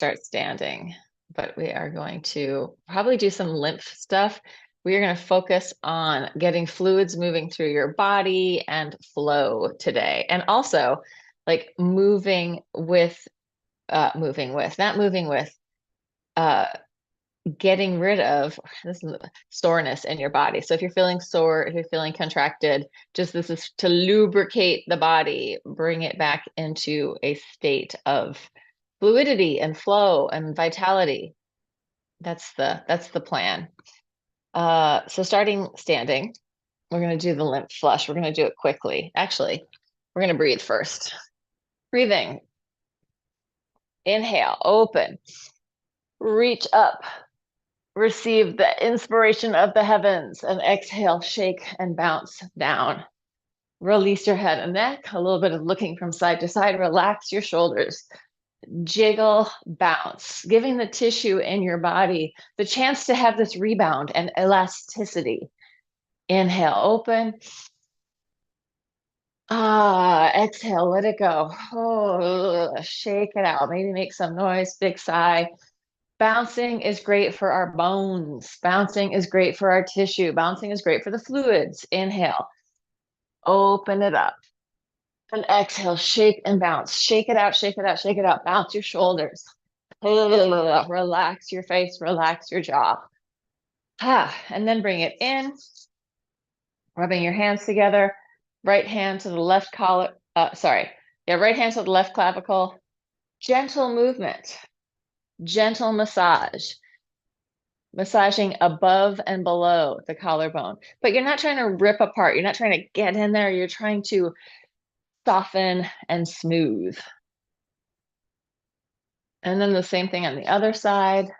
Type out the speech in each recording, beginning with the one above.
start standing, but we are going to probably do some lymph stuff. We are going to focus on getting fluids moving through your body and flow today. And also like not moving with, uh, getting rid of this is soreness in your body. So if you're feeling sore, if you're feeling contracted, just this is to lubricate the body, bring it back into a state of fluidity and flow and vitality. That's the plan. So starting standing, we're going to do the lymph flush. We're going to do it quickly. Actually, we're going to breathe first. Breathing. Inhale, open, reach up, receive the inspiration of the heavens, and exhale, shake and bounce down. Release your head and neck, a little bit of looking from side to side, relax your shoulders, jiggle, bounce, giving the tissue in your body the chance to have this rebound and elasticity. Inhale, open. Exhale, let it go. Oh, shake it out. Maybe make some noise, big sigh. Bouncing is great for our bones. Bouncing is great for our tissue. Bouncing is great for the fluids. Inhale, open it up. And exhale, shake and bounce. Shake it out, shake it out, shake it out. Bounce your shoulders. Relax your face, relax your jaw. And then bring it in, rubbing your hands together. Right hand to the left collar. Right hand to the left clavicle. Gentle movement, gentle massage. Massaging above and below the collarbone. But you're not trying to rip apart. You're not trying to get in there. You're trying to soften and smooth. And then the same thing on the other side.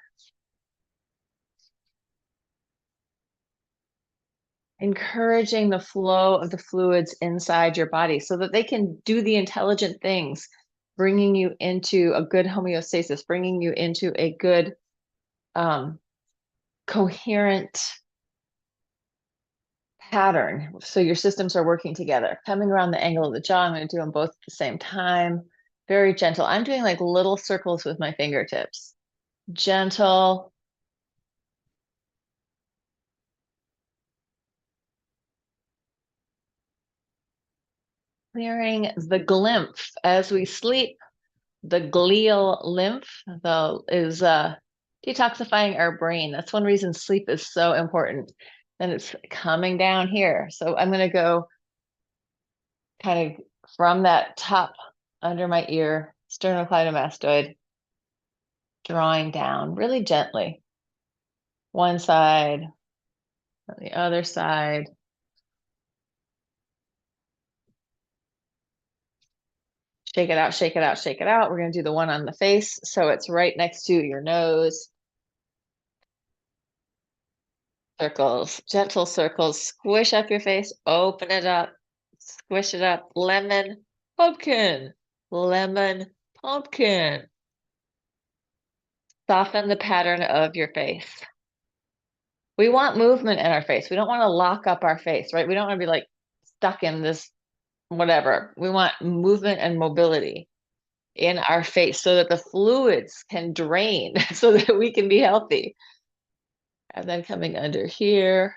Encouraging the flow of the fluids inside your body so that they can do the intelligent things, bringing you into a good homeostasis, bringing you into a good, coherent pattern. So your systems are working together. Coming around the angle of the jaw, I'm going to do them both at the same time. Very gentle. I'm doing like little circles with my fingertips. Gentle. Clearing the glymph as we sleep. The glial lymph is detoxifying our brain. That's one reason sleep is so important. Then it's coming down here. So I'm going to go kind of from that top under my ear, sternocleidomastoid, drawing down really gently. One side, on the other side. Shake it out, shake it out, shake it out. We're going to do the one on the face. So it's right next to your nose. Circles, gentle circles. Squish up your face, open it up, squish it up. Lemon, pumpkin, lemon, pumpkin. Soften the pattern of your face. We want movement in our face. We don't want to lock up our face, right? We don't want to be like stuck in this whatever. We want movement and mobility in our face so that the fluids can drain so that we can be healthy. And then coming under here,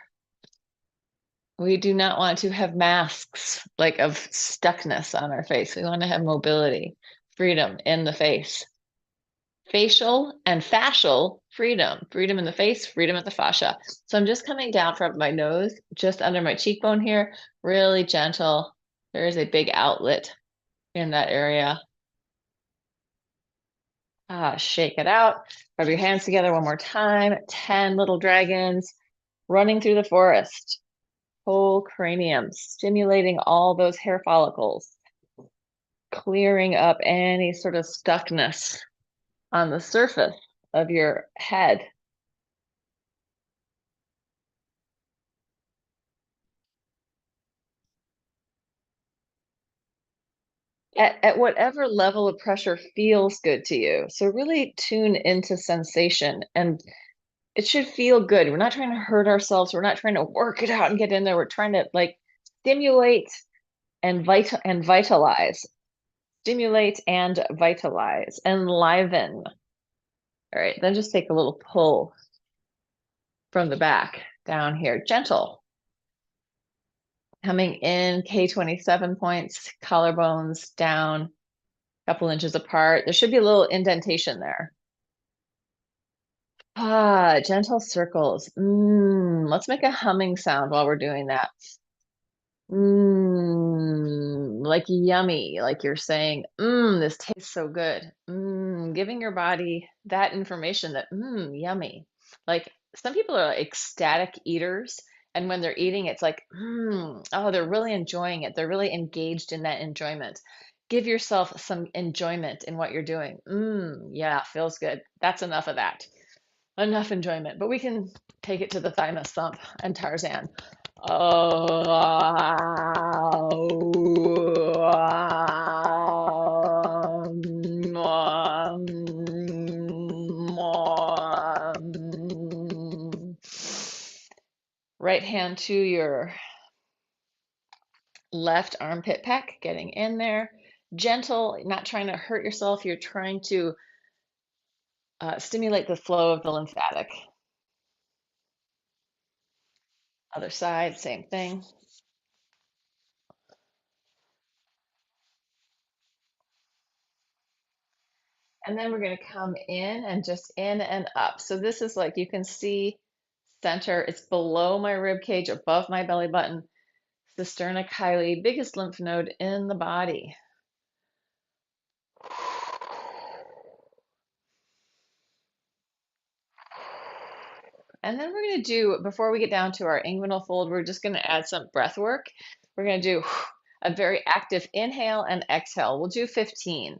we do not want to have masks like of stuckness on our face. We want to have mobility, freedom in the face. Facial and fascial freedom, freedom in the face, freedom at the fascia. So I'm just coming down from my nose, just under my cheekbone here, really gentle. There is a big outlet in that area. Shake it out. Rub your hands together one more time. 10 little dragons running through the forest. Whole cranium, stimulating all those hair follicles, clearing up any sort of stuckness on the surface of your head. At whatever level of pressure feels good to you. So really tune into sensation, and it should feel good. We're not trying to hurt ourselves. We're not trying to work it out and get in there. We're trying to like stimulate and vitalize, enliven. All right, then just take a little pull from the back down here, gentle. Coming in, K27 points, collarbones down a couple inches apart. There should be a little indentation there. Gentle circles. Let's make a humming sound while we're doing that. Like yummy, like you're saying, this tastes so good. Giving your body that information that, yummy. Like some people are like ecstatic eaters, and when they're eating, it's like, oh, they're really enjoying it. They're really engaged in that enjoyment. Give yourself some enjoyment in what you're doing. Yeah, feels good. That's enough of that. Enough enjoyment, but we can take it to the thymus thump and Tarzan. Right hand to your left armpit peck, getting in there. Gentle, not trying to hurt yourself. You're trying to stimulate the flow of the lymphatic. Other side, same thing. And then we're going to come in and just in and up. So this is like, you can see center, it's below my rib cage, above my belly button, cisterna chyli, biggest lymph node in the body. And then we're going to do, before we get down to our inguinal fold, we're just going to add some breath work. We're going to do a very active inhale and exhale. We'll do 15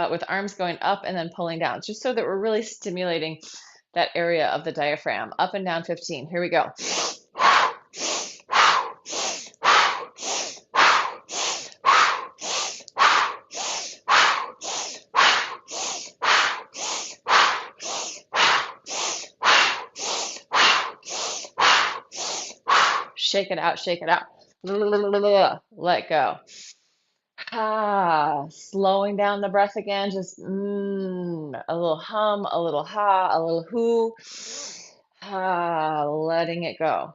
with arms going up and then pulling down, just so that we're really stimulating that area of the diaphragm. Up and down 15. Here we go. Shake it out, shake it out. Let go. Slowing down the breath again, just a little hum, a little ha, a little hoo. Letting it go.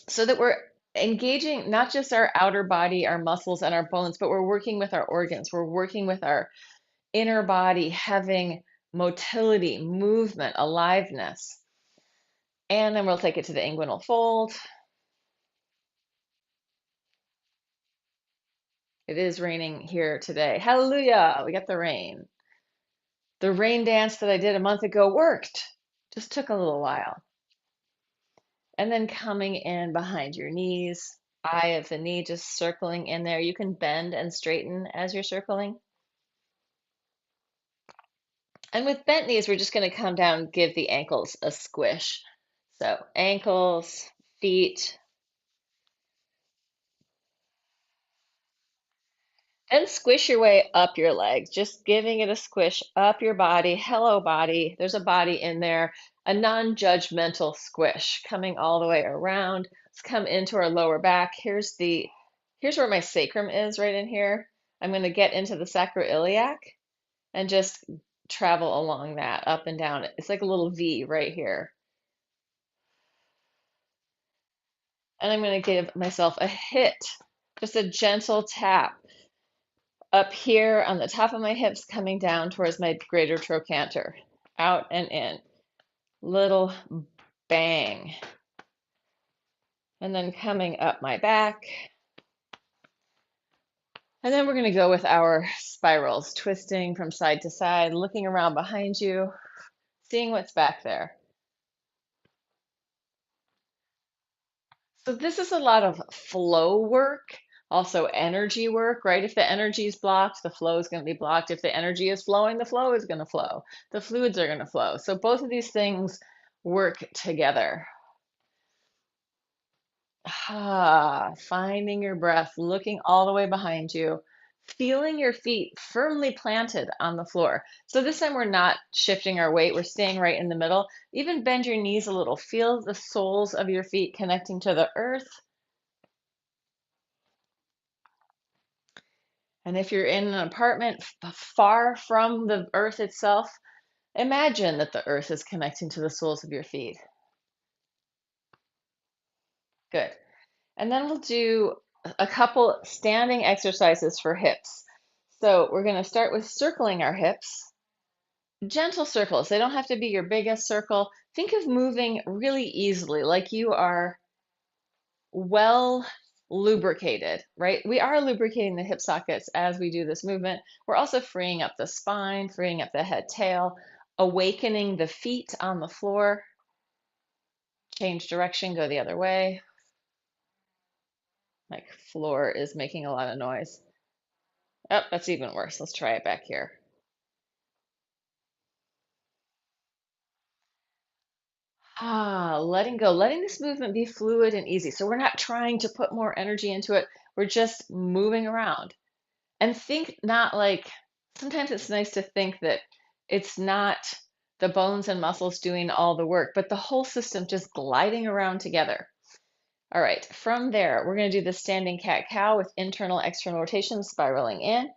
So that we're engaging not just our outer body, our muscles and our bones, but we're working with our organs. We're working with our inner body, having motility, movement, aliveness. And then we'll take it to the inguinal fold. It is raining here today. Hallelujah, we got the rain. The rain dance that I did a month ago worked. Just took a little while. And then coming in behind your knees, eye of the knee, just circling in there. You can bend and straighten as you're circling. And with bent knees, we're just going to come down, give the ankles a squish. So ankles, feet, and squish your way up your legs, just giving it a squish up your body. Hello, body. There's a body in there, a non-judgmental squish coming all the way around. Let's come into our lower back. Here's where my sacrum is, right in here. I'm going to get into the sacroiliac and just travel along that up and down. It's like a little V right here. And I'm going to give myself a hit, just a gentle tap up here on the top of my hips, coming down towards my greater trochanter, out and in. Little bang. And then coming up my back. And then we're going to go with our spirals, twisting from side to side, looking around behind you, seeing what's back there. So this is a lot of flow work, also energy work, right? If the energy is blocked, the flow is going to be blocked. If the energy is flowing, the flow is going to flow. The fluids are going to flow. So both of these things work together. Finding your breath, looking all the way behind you, feeling your feet firmly planted on the floor. So this time we're not shifting our weight, we're staying right in the middle. Even bend your knees a little. Feel the soles of your feet connecting to the earth. And if you're in an apartment far from the earth itself, Imagine that the earth is connecting to the soles of your feet. Good. And then we'll do a couple standing exercises for hips. So we're going to start with circling our hips. Gentle circles. They don't have to be your biggest circle. Think of moving really easily, like you are well lubricated, right? We are lubricating the hip sockets as we do this movement. We're also freeing up the spine, freeing up the head, tail, awakening the feet on the floor. Change direction, go the other way. My floor is making a lot of noise. Oh, that's even worse. Let's try it back here. Letting go, letting this movement be fluid and easy. So we're not trying to put more energy into it. We're just moving around. And think not like, sometimes it's nice to think that it's not the bones and muscles doing all the work, but the whole system just gliding around together. All right, from there, we're going to do the standing cat-cow with internal, external rotation, spiraling in,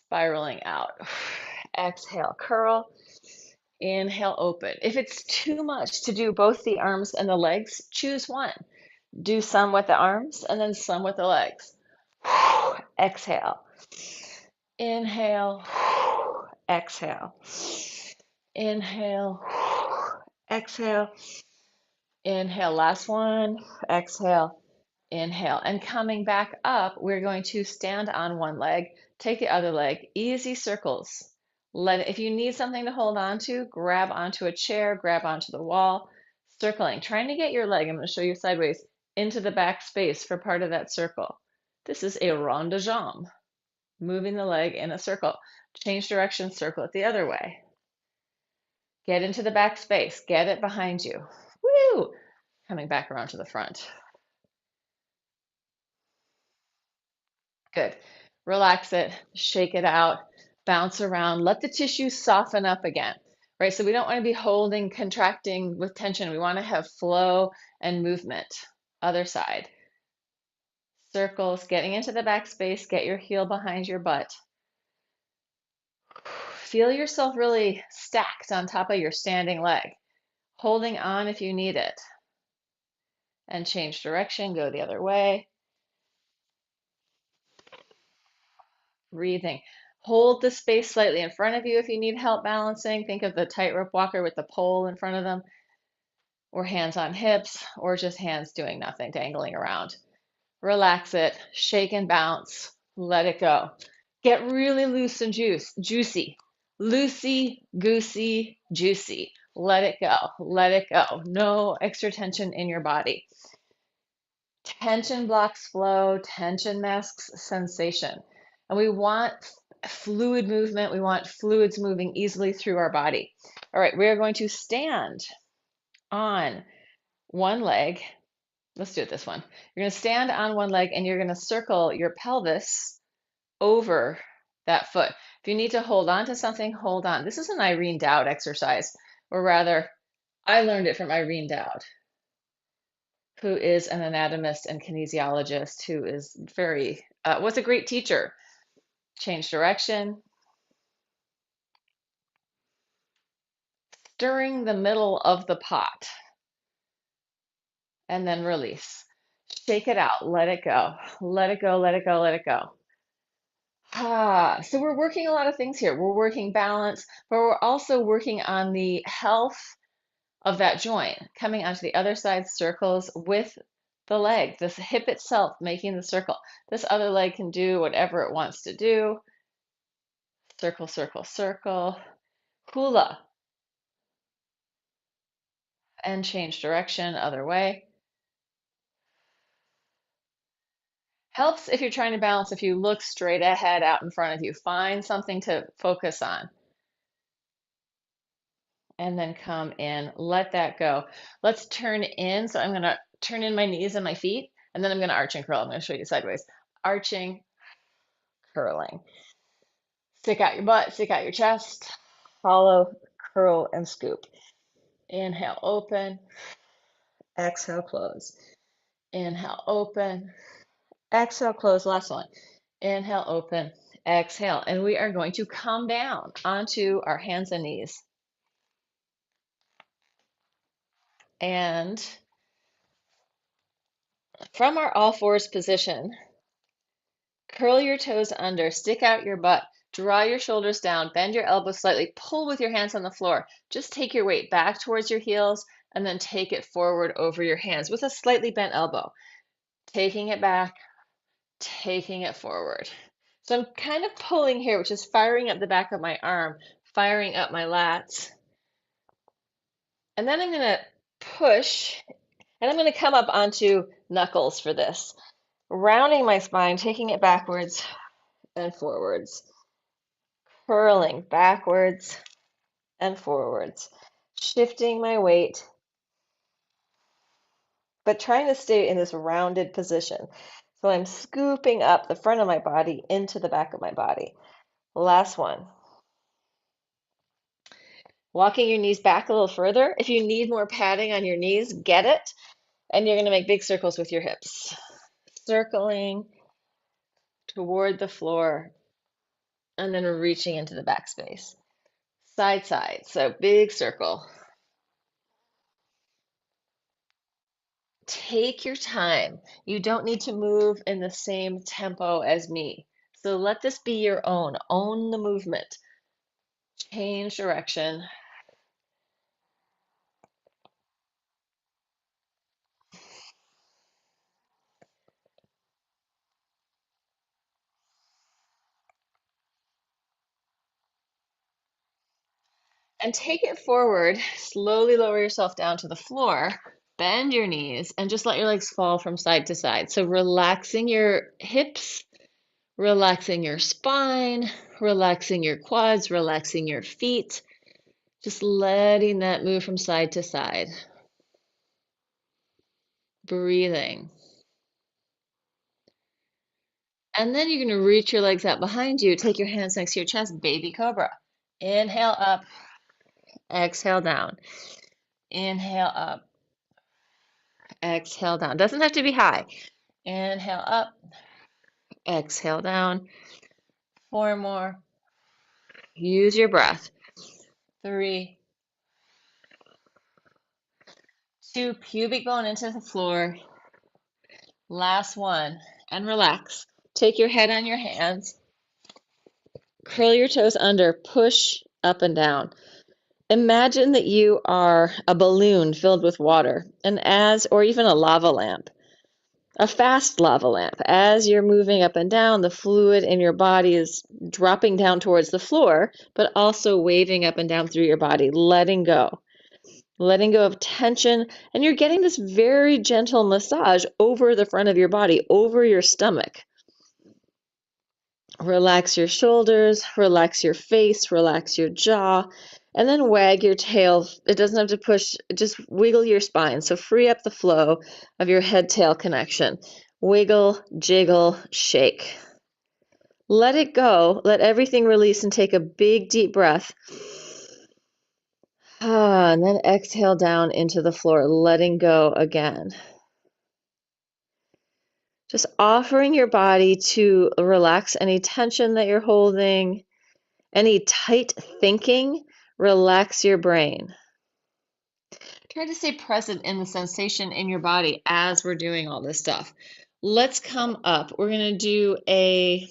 spiraling out. Exhale, curl. Inhale, open. If it's too much to do both the arms and the legs, choose one. Do some with the arms and then some with the legs. Exhale. Inhale. Exhale. Inhale. Exhale. Inhale. Last one. Exhale. Inhale. And coming back up, we're going to stand on one leg, take the other leg, easy circles. If you need something to hold on to, grab onto a chair, grab onto the wall, circling, trying to get your leg, I'm going to show you sideways, into the back space for part of that circle. This is a rond de jambe, moving the leg in a circle. Change direction, circle it the other way. Get into the back space, get it behind you. Woo! Coming back around to the front. Good. Relax it, shake it out, bounce around, let the tissue soften up again, right? So we don't want to be holding, contracting with tension. We want to have flow and movement. Other side. Circles, getting into the back space, get your heel behind your butt. Feel yourself really stacked on top of your standing leg, holding on if you need it. And change direction, go the other way. Breathing. Hold the space slightly in front of you if you need help balancing. Think of the tightrope walker with the pole in front of them, or hands on hips, or just hands doing nothing, dangling around. Relax it, shake and bounce, let it go. Get really loose and juicy. Loosey, goosey, juicy. Let it go, let it go. No extra tension in your body. Tension blocks flow, tension masks sensation. And we want fluid movement. We want fluids moving easily through our body. All right, we are going to stand on one leg. Let's do it this one. You're going to stand on one leg and you're going to circle your pelvis over that foot. If you need to hold on to something, hold on. This is an Irene Dowd exercise, or rather, I learned it from Irene Dowd, who is an anatomist and kinesiologist who is was a great teacher. Change direction. Stirring the middle of the pot. And then release. Shake it out. Let it go. Let it go, let it go, let it go. So we're working a lot of things here. We're working balance, but we're also working on the health of that joint, coming onto the other side, circles with the leg, this hip itself making the circle. This other leg can do whatever it wants to do. Circle, circle, circle. Hula. And change direction, other way. Helps if you're trying to balance, if you look straight ahead out in front of you. Find something to focus on. And then come in, let that go. Let's turn in. So I'm going to turn in my knees and my feet, and then I'm going to arch and curl. I'm going to show you sideways. Arching, curling. Stick out your butt, stick out your chest, follow, curl, and scoop. Inhale, open. Exhale, close. Inhale, open. Exhale, close. Last one. Inhale, open. Exhale. And we are going to come down onto our hands and knees. And from our all fours position, curl your toes under, stick out your butt, draw your shoulders down, bend your elbows slightly, pull with your hands on the floor. Just take your weight back towards your heels and then take it forward over your hands with a slightly bent elbow. Taking it back, taking it forward. So I'm kind of pulling here, which is firing up the back of my arm, firing up my lats. And then I'm going to push, and I'm going to come up onto knuckles for this. Rounding my spine, taking it backwards and forwards. Curling backwards and forwards. Shifting my weight, but trying to stay in this rounded position. So I'm scooping up the front of my body into the back of my body. Last one. Walking your knees back a little further. If you need more padding on your knees, get it. And you're going to make big circles with your hips. Circling toward the floor and then reaching into the back space. Side, side. So big circle. Take your time. You don't need to move in the same tempo as me. So let this be your own. Own the movement. Change direction. And take it forward. Slowly lower yourself down to the floor. Bend your knees and just let your legs fall from side to side. So relaxing your hips, relaxing your spine, relaxing your quads, relaxing your feet. Just letting that move from side to side. Breathing. And then you're going to reach your legs out behind you. Take your hands next to your chest, baby cobra. Inhale up, exhale down. Inhale up, exhale down. Doesn't have to be high. Inhale up, exhale down. 4 more. Use your breath. 3, 2, pubic bone into the floor. Last one. And relax. Take your head on your hands. Curl your toes under. Push up and down. Imagine that you are a balloon filled with water, or even a lava lamp, a fast lava lamp. As you're moving up and down, the fluid in your body is dropping down towards the floor, but also waving up and down through your body, letting go of tension. And you're getting this very gentle massage over the front of your body, over your stomach. Relax your shoulders, relax your face, relax your jaw, and then wag your tail. It doesn't have to push, just wiggle your spine. So free up the flow of your head-tail connection. Wiggle, jiggle, shake. Let it go. Let everything release and take a big, deep breath. And then exhale down into the floor, letting go again. Just offering your body to relax any tension that you're holding, any tight thinking. Relax your brain. Try to stay present in the sensation in your body as we're doing all this stuff. Let's come up. We're going to do I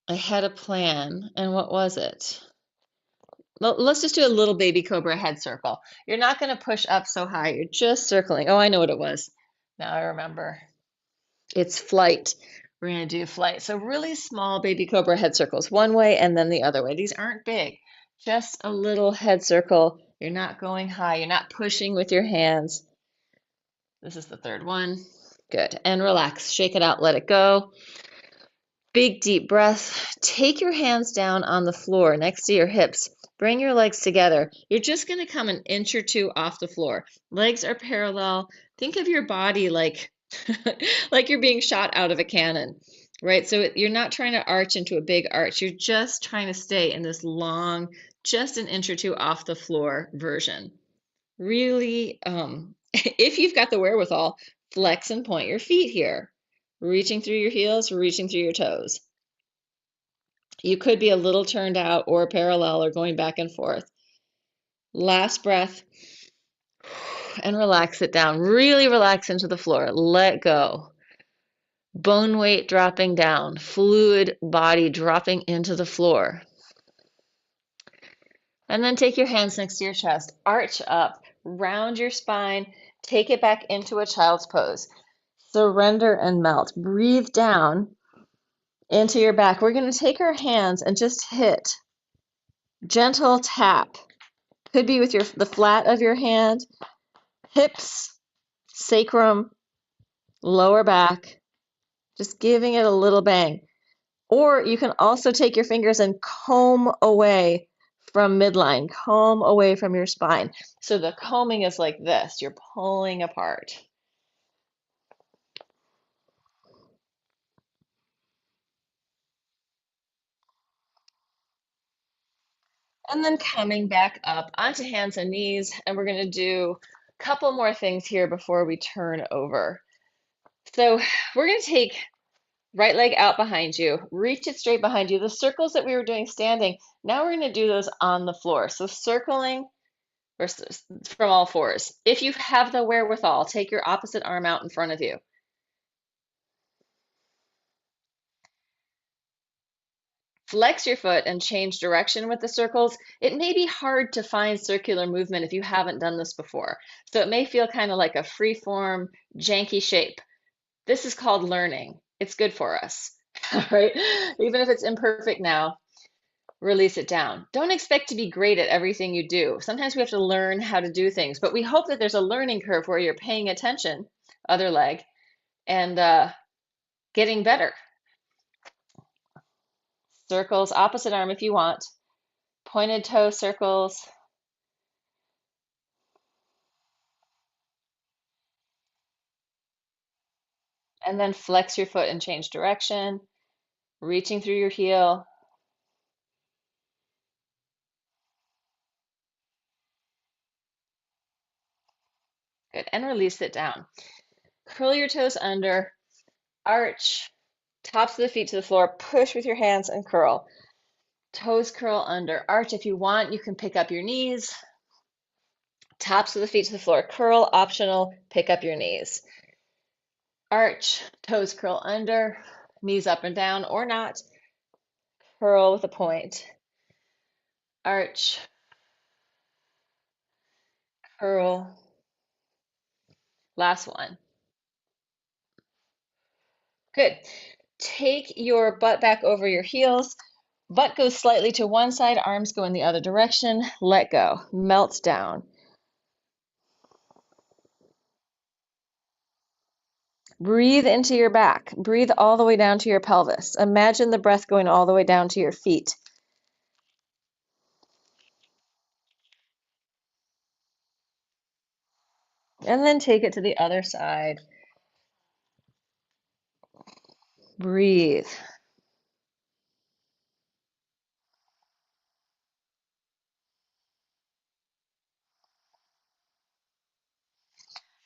had a plan, and what was it? Well, let's just do a little baby cobra head circle. You're not going to push up so high. You're just circling. Oh, I know what it was. Now I remember. It's flight. We're going to do flight. So really small baby cobra head circles, one way and then the other way. These aren't big, just a little head circle. You're not going high. You're not pushing with your hands. This is the third one. Good. And relax. Shake it out. Let it go. Big deep breath. Take your hands down on the floor next to your hips. Bring your legs together. You're just going to come an inch or two off the floor. Legs are parallel. Think of your body like like you're being shot out of a cannon, right? So you're not trying to arch into a big arch. You're just trying to stay in this long, just an inch or two off the floor version. Really, if you've got the wherewithal, flex and point your feet here. Reaching through your heels, reaching through your toes. You could be a little turned out or parallel or going back and forth. Last breath and relax it down. Really relax into the floor. Let go. Bone weight dropping down. Fluid body dropping into the floor. And then take your hands next to your chest. Arch up. Round your spine. Take it back into a child's pose. Surrender and melt. Breathe down into your back. We're going to take our hands and just hit gentle tap. Could be with the flat of your hand, hips, sacrum, lower back, just giving it a little bang. Or you can also take your fingers and comb away from midline, comb away from your spine. So the combing is like this, you're pulling apart. And then coming back up onto hands and knees, and we're going to do a couple more things here before we turn over. So we're going to take right leg out behind you, reach it straight behind you. The circles that we were doing standing, now we're going to do those on the floor. So circling from all fours. If you have the wherewithal, take your opposite arm out in front of you. Flex your foot and change direction with the circles. It may be hard to find circular movement if you haven't done this before. So it may feel kind of like a free form, janky shape. This is called learning. It's good for us, right? Even if it's imperfect now, release it down. Don't expect to be great at everything you do. Sometimes we have to learn how to do things, but we hope that there's a learning curve where you're paying attention, other leg, and getting better. Circles, opposite arm if you want. Pointed toe circles. And then flex your foot and change direction, reaching through your heel. Good, and release it down. Curl your toes under, arch, tops of the feet to the floor, push with your hands and curl. Toes curl under, arch. If you want, you can pick up your knees. Tops of the feet to the floor, curl, optional, pick up your knees. Arch, toes curl under, knees up and down or not. Curl with a point. Arch, curl. Last one. Good. Take your butt back over your heels. Butt goes slightly to one side, arms go in the other direction. Let go. Melt down. Breathe into your back. Breathe all the way down to your pelvis. Imagine the breath going all the way down to your feet. And then take it to the other side. Breathe.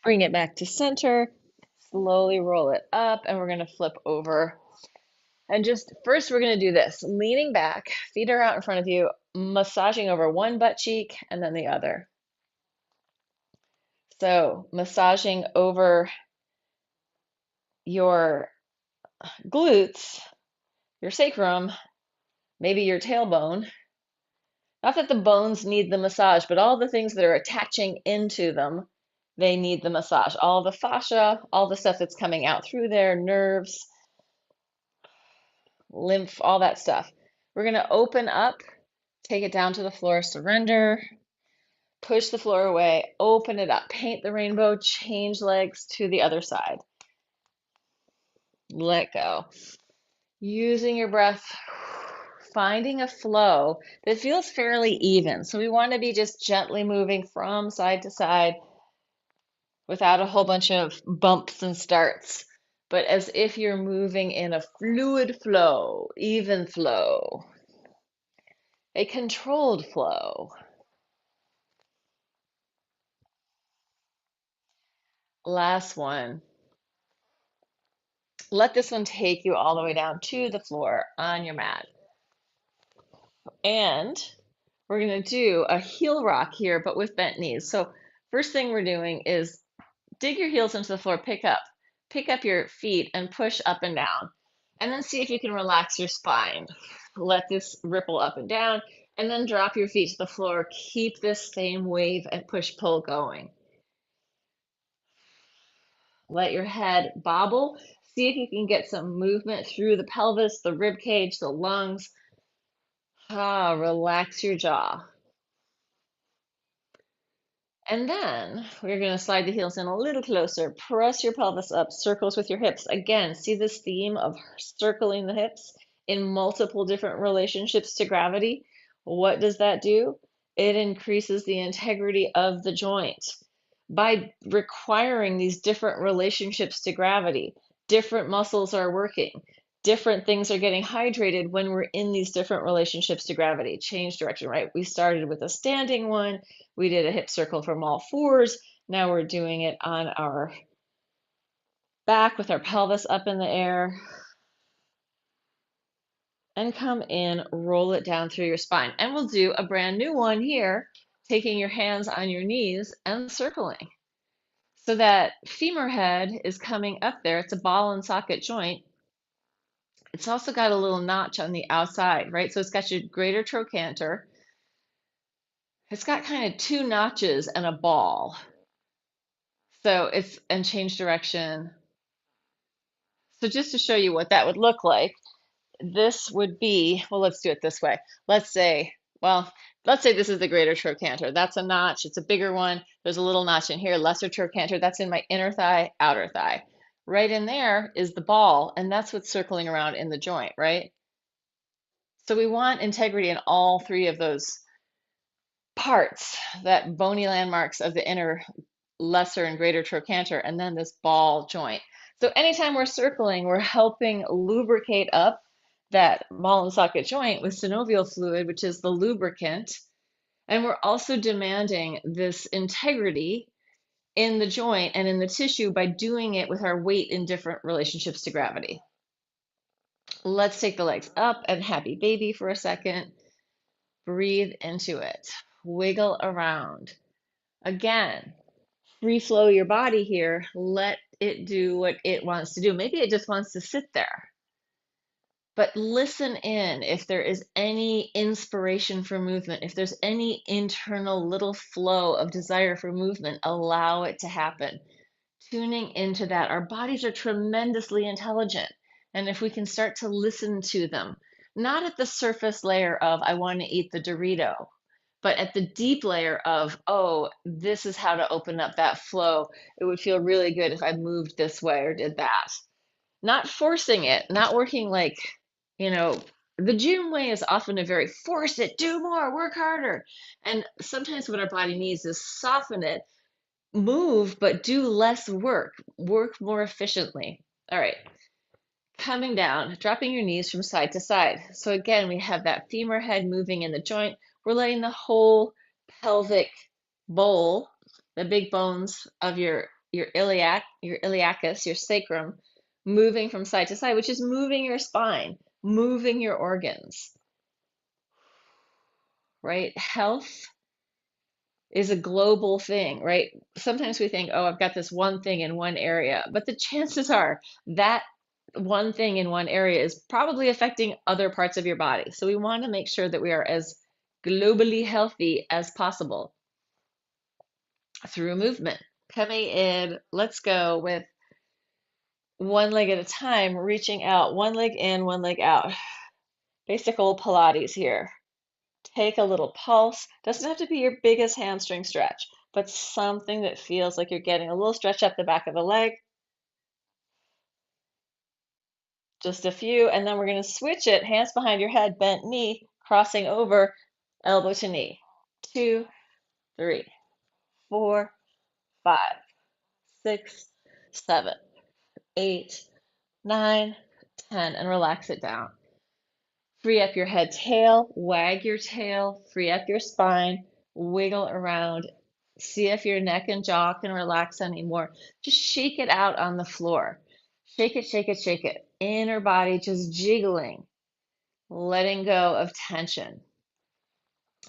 Bring it back to center. Slowly roll it up, and we're going to flip over. And just first, we're going to do this. Leaning back, feet are out in front of you, massaging over one butt cheek and then the other. So, massaging over your glutes, your sacrum, maybe your tailbone. Not that the bones need the massage, but all the things that are attaching into them, they need the massage. All the fascia, all the stuff that's coming out through there, nerves, lymph, all that stuff. We're going to open up, take it down to the floor, surrender, push the floor away, open it up, paint the rainbow, change legs to the other side. Let go. Using your breath, finding a flow that feels fairly even. So we want to be just gently moving from side to side without a whole bunch of bumps and starts, but as if you're moving in a fluid flow, even flow, a controlled flow. Last one. Let this one take you all the way down to the floor on your mat. And We're going to do a heel rock here, but with bent knees. So first thing we're doing is dig your heels into the floor, pick up your feet and push up and down. And then see if you can relax your spine. Let this ripple up and down, and then drop your feet to the floor. Keep this same wave and push-pull going. Let your head bobble. See if you can get some movement through the pelvis, the rib cage, the lungs. Relax your jaw. And then we're going to slide the heels in a little closer. Press your pelvis up, circles with your hips. Again, see this theme of circling the hips in multiple different relationships to gravity. What does that do? It increases the integrity of the joint. By requiring these different relationships to gravity, different muscles are working. Different things are getting hydrated when we're in these different relationships to gravity. Change direction, right? We started with a standing one. We did a hip circle from all fours. Now we're doing it on our back with our pelvis up in the air. And come in, roll it down through your spine. And we'll do a brand new one here, taking your hands on your knees and circling. So that femur head is coming up there. It's a ball and socket joint. It's also got a little notch on the outside, right? So it's got your greater trochanter. It's got kind of two notches and a ball. So it's, and change direction. So just to show you what that would look like, this would be, well, let's do it this way. Let's say this is the greater trochanter. That's a notch. It's a bigger one. There's a little notch in here, lesser trochanter. That's in my inner thigh, outer thigh. Right in there is the ball, and that's what's circling around in the joint, right? So we want integrity in all three of those parts, that bony landmarks of the inner, lesser, and greater trochanter, and then this ball joint. So anytime we're circling, we're helping lubricate up that ball and socket joint with synovial fluid, which is the lubricant. And we're also demanding this integrity in the joint and in the tissue by doing it with our weight in different relationships to gravity. Let's take the legs up and happy baby for a second. Breathe into it. Wiggle around. Again, free flow your body here. Let it do what it wants to do. Maybe it just wants to sit there. But listen in if there is any inspiration for movement, if there's any internal little flow of desire for movement, allow it to happen. Tuning into that. Our bodies are tremendously intelligent. And if we can start to listen to them, not at the surface layer of, I want to eat the Dorito, but at the deep layer of, oh, this is how to open up that flow. It would feel really good if I moved this way or did that. Not forcing it, not working like, the gym way is often a very force it, do more, work harder. And sometimes what our body needs is soften it, move, but do less work more efficiently. All right, coming down, dropping your knees from side to side. So again, we have that femur head moving in the joint. We're letting the whole pelvic bowl, the big bones of your iliacus, your sacrum, moving from side to side, which is moving your spine, moving your organs, right? Health is a global thing, right? Sometimes we think, oh, I've got this one thing in one area, but the chances are that one thing in one area is probably affecting other parts of your body. So we want to make sure that we are as globally healthy as possible through movement. Coming in, let's go with one leg at a time, reaching out, one leg in, one leg out. Basic old Pilates here. Take a little pulse. Doesn't have to be your biggest hamstring stretch, but something that feels like you're getting a little stretch up the back of the leg. Just a few, and then we're going to switch it, hands behind your head, bent knee, crossing over, elbow to knee. 2, 3, 4, 5, 6, 7, 8, 9, 10, and relax it down. Free up your head, tail, wag your tail, free up your spine, wiggle around. See if your neck and jaw can relax anymore. Just shake it out on the floor. Shake it, shake it, shake it. Inner body just jiggling, letting go of tension.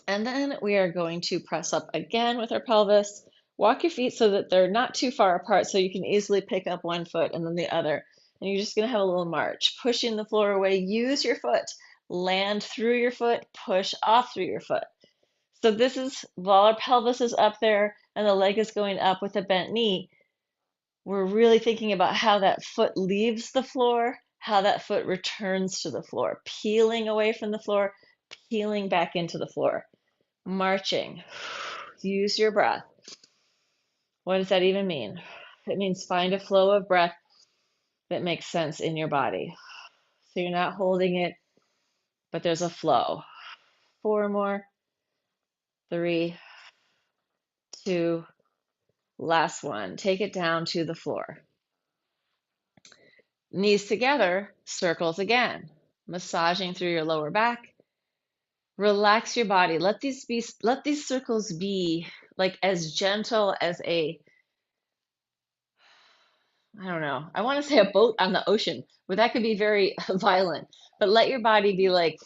And then we are going to press up again with our pelvis. Walk your feet so that they're not too far apart so you can easily pick up one foot and then the other. And you're just going to have a little march, pushing the floor away. Use your foot. Land through your foot, push off through your foot. So this is while our pelvis is up there and the leg is going up with a bent knee, we're really thinking about how that foot leaves the floor, how that foot returns to the floor, peeling away from the floor, peeling back into the floor, marching. Use your breath. What does that even mean? It means find a flow of breath that makes sense in your body. So you're not holding it, but there's a flow. 4 more. 3, 2, last one. Take it down to the floor. Knees together, circles again. Massaging through your lower back. Relax your body. Let these circles be like as gentle as a, I don't know. I want to say a boat on the ocean, but that could be very violent. But let your body be like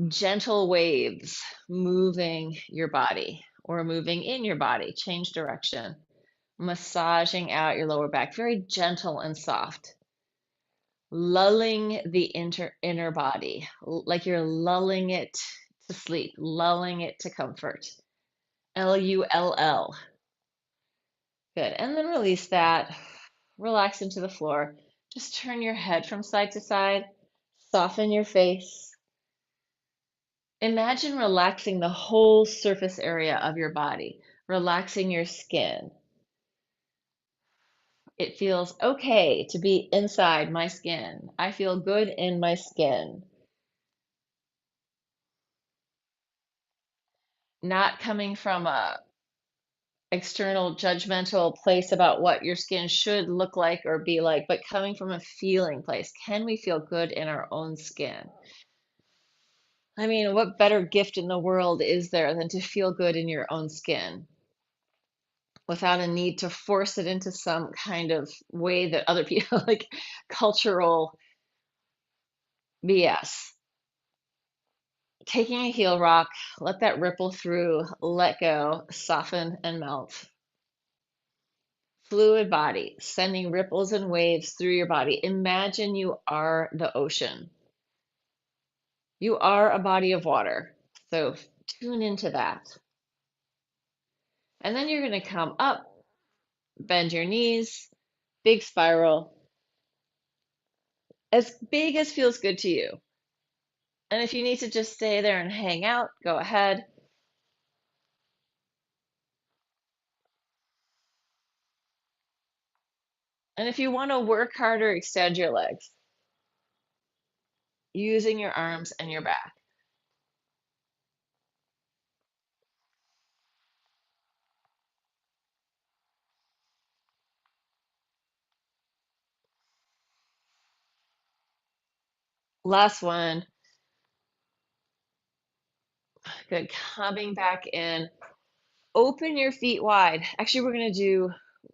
gentle waves moving your body or moving in your body. Change direction. Massaging out your lower back, very gentle and soft. Lulling the inner body, like you're lulling it to sleep, lulling it to comfort. Lull. Good. And then release that. Relax into the floor. Just turn your head from side to side. Soften your face. Imagine relaxing the whole surface area of your body, relaxing your skin. It feels okay to be inside my skin. I feel good in my skin. Not coming from a external judgmental place about what your skin should look like or be like, but coming from a feeling place. Can we feel good in our own skin? I mean, what better gift in the world is there than to feel good in your own skin without a need to force it into some kind of way that other people like cultural BS? Taking a heel rock, let that ripple through, let go, soften and melt. Fluid body, sending ripples and waves through your body. Imagine you are the ocean. You are a body of water. So tune into that. And then you're going to come up, bend your knees, big spiral, as big as feels good to you. And if you need to just stay there and hang out, go ahead. And if you want to work harder, extend your legs using your arms and your back. Last one. Good. Coming back in. Open your feet wide. Actually, we're going to do,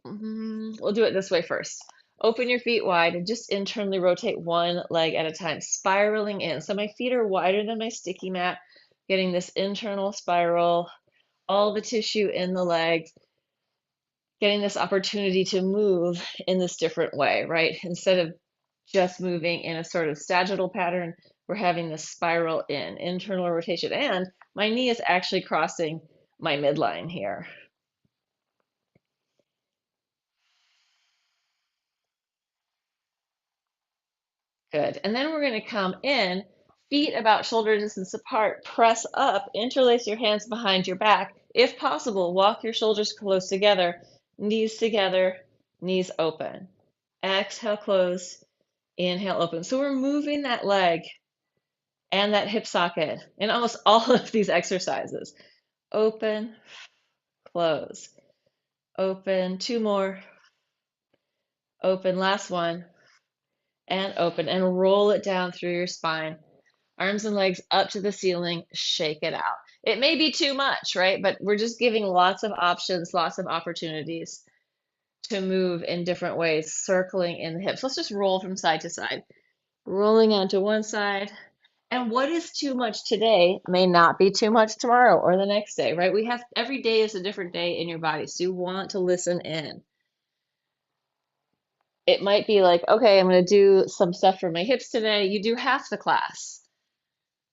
we'll do it this way first. Open your feet wide and just internally rotate one leg at a time, spiraling in. So my feet are wider than my sticky mat, getting this internal spiral, all the tissue in the legs, getting this opportunity to move in this different way, right? Instead of just moving in a sort of sagittal pattern, we're having this spiral in, internal rotation. And my knee is actually crossing my midline here. Good. And then we're going to come in, feet about shoulder distance apart, press up, interlace your hands behind your back. If possible, walk your shoulders close together, knees open. Exhale, close, inhale, open. So we're moving that leg and that hip socket in almost all of these exercises. Open, close, open, 2 more, open, last one, and open, and roll it down through your spine. Arms and legs up to the ceiling, shake it out. It may be too much, right? But we're just giving lots of options, lots of opportunities to move in different ways, circling in the hips. Let's just roll from side to side. Rolling onto one side And what is too much today may not be too much tomorrow or the next day, right? We have every day is a different day in your body. So you want to listen in. It might be like, okay, I'm going to do some stuff for my hips today. You do half the class,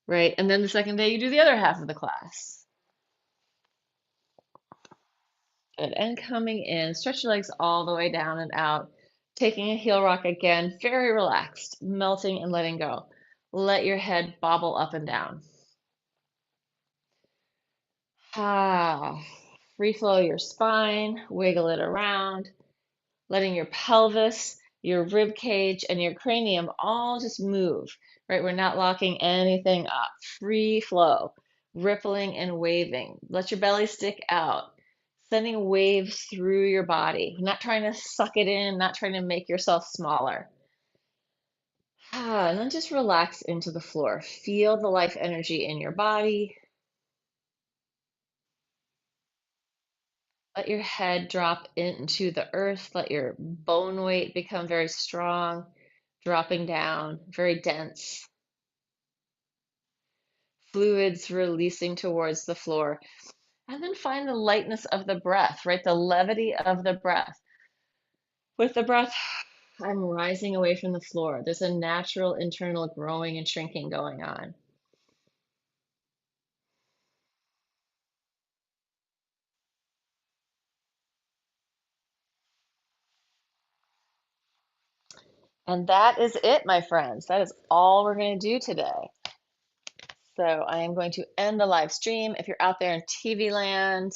right? And then the second day, you do the other half of the class. Good. And coming in, stretch your legs all the way down and out. Taking a heel rock again, very relaxed, melting and letting go. Let your head bobble up and down. Ah, free flow your spine, wiggle it around, letting your pelvis, your rib cage, and your cranium all just move, right? We're not locking anything up. Free flow, rippling and waving. Let your belly stick out, sending waves through your body. Not trying to suck it in, not trying to make yourself smaller. And then just relax into the floor. Feel the life energy in your body. Let your head drop into the earth. Let your bone weight become very strong, dropping down, very dense. Fluids releasing towards the floor. And then find the lightness of the breath, right? The levity of the breath. With the breath, I'm rising away from the floor. There's a natural internal growing and shrinking going on. And that is it, my friends. That is all we're going to do today. So I am going to end the live stream. If you're out there in TV land,